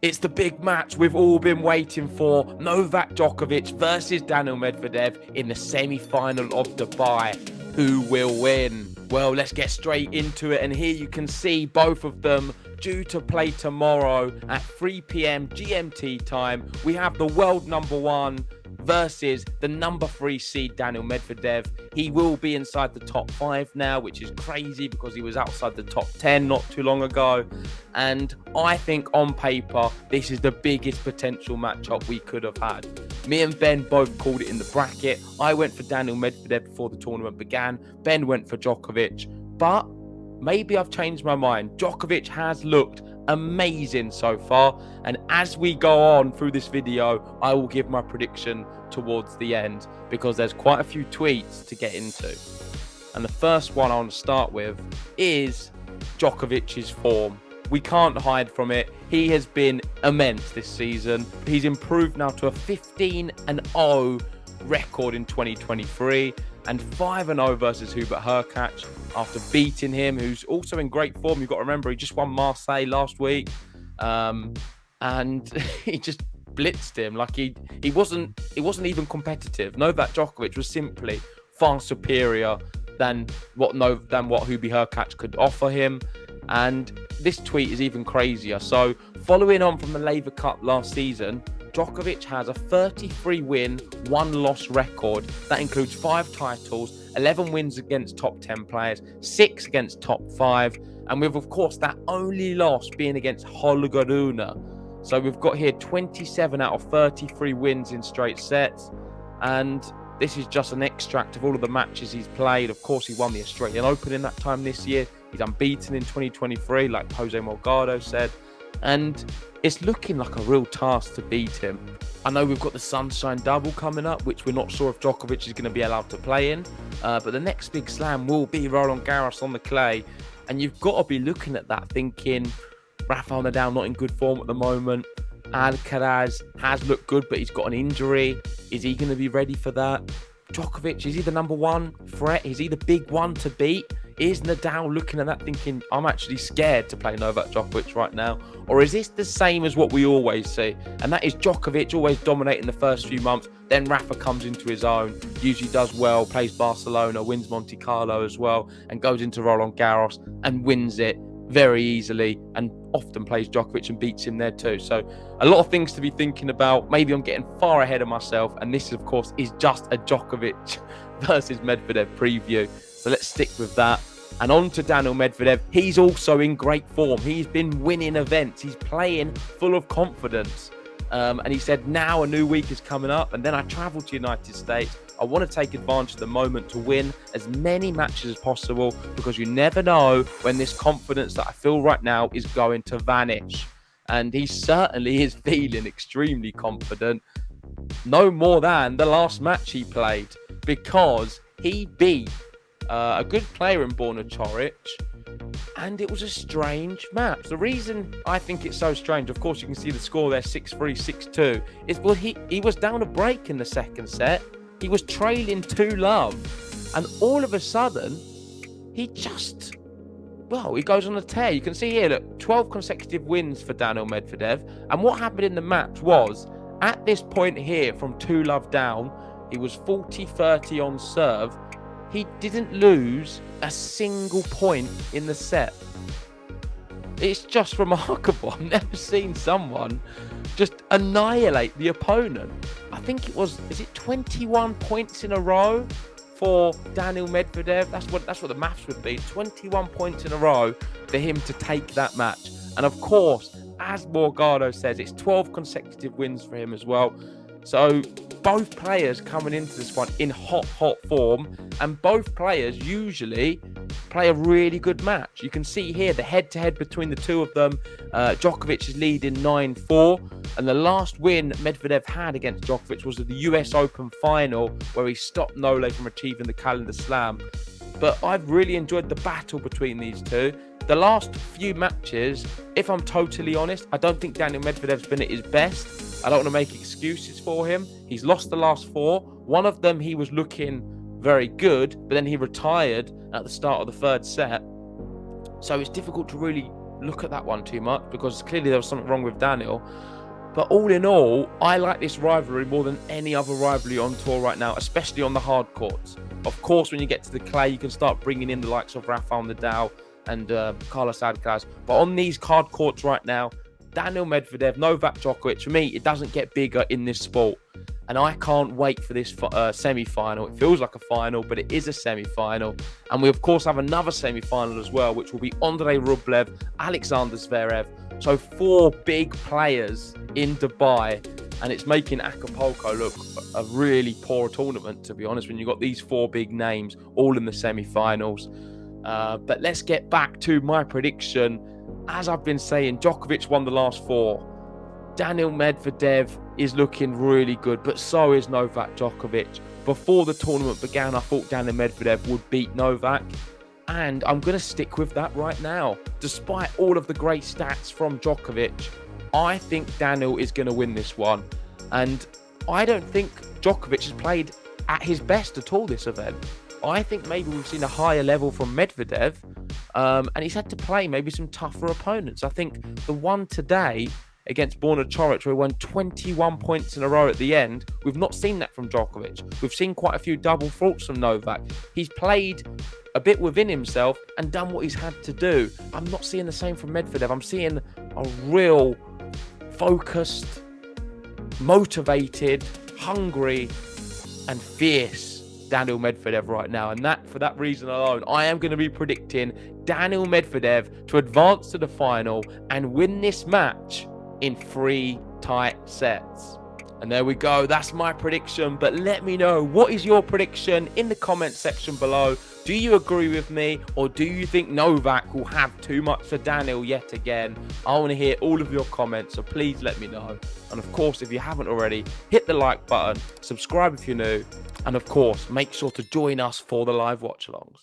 It's the big match we've all been waiting for. Novak Djokovic versus Daniil Medvedev in the semi-final of Dubai. Who will win? Well, let's get straight into it. And here you can see both of them due to play tomorrow at 3 p.m. GMT time. We have the world number one versus the number 3 seed Daniil Medvedev. He will be inside the top 5 now, which is crazy because he was outside the top 10 not too long ago. And I think on paper, this is the biggest potential matchup we could have had. Me and Ben both called it in the bracket. I went for Daniil Medvedev before the tournament began. Ben went for Djokovic. But maybe I've changed my mind. Djokovic has looked amazing so far, and as we go on through this video, I will give my prediction towards the end because there's quite a few tweets to get into. And the first one I want to start with is Djokovic's form. We can't hide from it. He has been immense this season. He's improved now to a 15-0 record in 2023 and 5-0 versus Hubert Hurkacz after beating him, who's also in great form. You've got to remember, he just won Marseille last week, and he just blitzed him. Like he wasn't even competitive. Novak Djokovic was simply far superior than what Hubie Hurkacz could offer him. And this tweet is even crazier. So, following on from the Laver Cup last season, Djokovic has a 33-win, 1-loss record. That includes 5 titles, 11 wins against top 10 players, 6 against top 5, and with, of course, that only loss being against Holger Rune. So we've got here 27 out of 33 wins in straight sets, and this is just an extract of all of the matches he's played. Of course, he won the Australian Open in that time this year. He's unbeaten in 2023, like Jose Morgado said. And it's looking like a real task to beat him. I know we've got the Sunshine Double coming up, which we're not sure if Djokovic is going to be allowed to play in. But the next big slam will be Roland Garros on the clay. And you've got to be looking at that thinking, Rafael Nadal not in good form at the moment. Alcaraz has looked good, but he's got an injury. Is he going to be ready for that? Djokovic, is he the number one threat? Is he the big one to beat? Is Nadal looking at that thinking, I'm actually scared to play Novak Djokovic right now? Or is this the same as what we always see? And that is Djokovic always dominating the first few months. Then Rafa comes into his own, usually does well, plays Barcelona, wins Monte Carlo as well, and goes into Roland Garros and wins it very easily, and often plays Djokovic and beats him there too. So a lot of things to be thinking about. Maybe I'm getting far ahead of myself, and this, of course, is just a Djokovic versus Medvedev preview. So let's stick with that. And on to Daniil Medvedev. He's also in great form. He's been winning events. He's playing full of confidence. And he said, now a new week is coming up, and then I travel to the United States. I want to take advantage of the moment to win as many matches as possible because you never know when this confidence that I feel right now is going to vanish. And he certainly is feeling extremely confident. No more than the last match he played, because he beat a good player in Borna Coric, and it was a strange match. The reason I think it's so strange, of course you can see the score there, 6-3, 6-2, is well, he was down a break in the second set. He was trailing 2-love, and all of a sudden he goes on a tear. You can see here, look, 12 consecutive wins for Daniil Medvedev. And what happened in the match was, at this point here, from 2-love down, he was 40-30 on serve. He didn't lose a single point in the set. It's just remarkable. I've never seen someone just annihilate the opponent. I think is it 21 points in a row for Daniil Medvedev? That's what the maths would be. 21 points in a row for him to take that match. And of course, as Morgado says, it's 12 consecutive wins for him as well. So both players coming into this one in hot form, and both players usually play a really good match. You can see here the head-to-head between the two of them. Djokovic is leading 9-4, and the last win Medvedev had against Djokovic was at the US Open final, where he stopped Nole from achieving the calendar slam. But I've really enjoyed the battle between these two. The last few matches, if I'm totally honest, I don't think Daniil Medvedev's been at his best. I don't want to make excuses for him. He's lost the last 4. One of them, he was looking very good, but then he retired at the start of the third set. So it's difficult to really look at that one too much because clearly there was something wrong with Daniil. But all in all, I like this rivalry more than any other rivalry on tour right now, especially on the hard courts. Of course, when you get to the clay, you can start bringing in the likes of Rafael Nadal and Carlos Alcaraz. But on these hard courts right now, Daniil Medvedev, Novak Djokovic, for me, it doesn't get bigger in this sport. And I can't wait for this semi-final. It feels like a final, but it is a semi-final. And we, of course, have another semi-final as well, which will be Andrei Rublev, Alexander Zverev. So 4 big players in Dubai. And it's making Acapulco look a really poor tournament, to be honest, when you've got these 4 big names all in the semi-finals. But let's get back to my prediction. As I've been saying, Djokovic won the last 4. Daniil Medvedev is looking really good, but so is Novak Djokovic. Before the tournament began, I thought Daniil Medvedev would beat Novak, and I'm going to stick with that right now. Despite all of the great stats from Djokovic, I think Daniil is going to win this one. And I don't think Djokovic has played at his best at all this event. I think maybe we've seen a higher level from Medvedev, and he's had to play maybe some tougher opponents. I think the one today against Borna Coric, where he won 21 points in a row at the end, we've not seen that from Djokovic. We've seen quite a few double faults from Novak. He's played a bit within himself and done what he's had to do. I'm not seeing the same from Medvedev. I'm seeing a real focused, motivated, hungry and fierce Daniil Medvedev right now. And that, for that reason alone, I am going to be predicting Daniil Medvedev to advance to the final and win this match in 3 tight sets. And there we go. That's my prediction. But let me know, what is your prediction in the comment section below? Do you agree with me, or do you think Novak will have too much for Daniil yet again? I want to hear all of your comments, so please let me know. And of course, if you haven't already, hit the like button, subscribe if you're new, and of course, make sure to join us for the live watch-alongs.